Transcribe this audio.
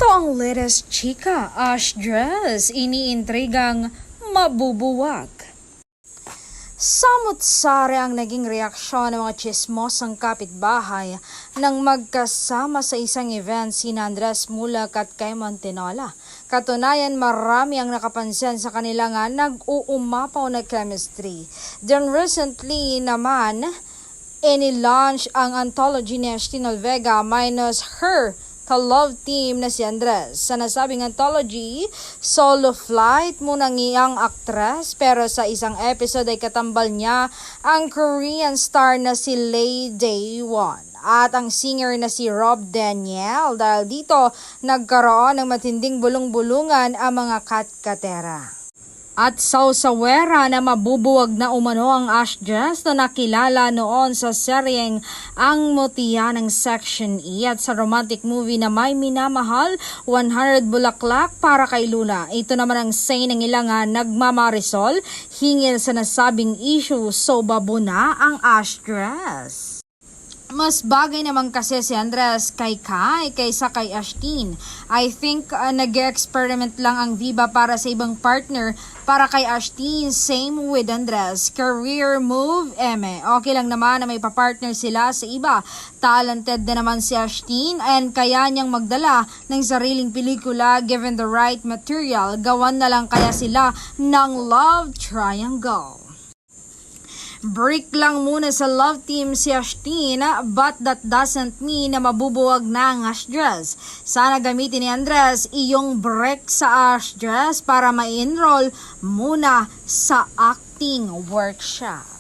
Ito ang latest chika, Ash dress, iniintrigang mabubuwag. Samut-sari ang naging reaksyon ng mga tsismosang kapitbahay nang magkasama sa isang event sina Andres Mulak at Kay Montinola. Katunayan, marami ang nakapansin sa kanila nga nag-uumapaw na chemistry. Then recently naman, inilaunch ang anthology ni Ashtin Olvega minus her ka-love team na si Andres. Sa nasabing anthology, solo flight muna ngiyang aktres pero sa isang episode ay katambal niya ang Korean star na si Lee Dae-won at ang singer na si Rob Daniel. Dahil dito, nagkaroon ng matinding bulong-bulungan ang mga katkatera. At sausawera na mabubuwag na umano ang Ash dress na nakilala noon sa seryeng Ang Mutiya ng Section E at sa romantic movie na May Minamahal, 100 Bulaklak para kay Luna. Ito naman ang say ng ilang nagmamarisol hingil sa nasabing issue, so babuna ang Ash dress. Mas bagay naman kasi si Andres kay Kai kaysa kay Ashtin. I think nag-experiment lang ang diva para sa ibang partner. Para kay Ashtin, same with Andres. Career move, eme. Okay lang naman na may papartner sila sa iba. Talented na naman si Ashtin and kaya niyang magdala ng sariling pelikula given the right material. Gawan na lang kaya sila ng love triangle. Break lang muna sa love team si Ashtin, but that doesn't mean na mabubuwag na ang Ash dress. Sana gamitin ni Andres iyong break sa Ash dress para ma-enroll muna sa acting workshop.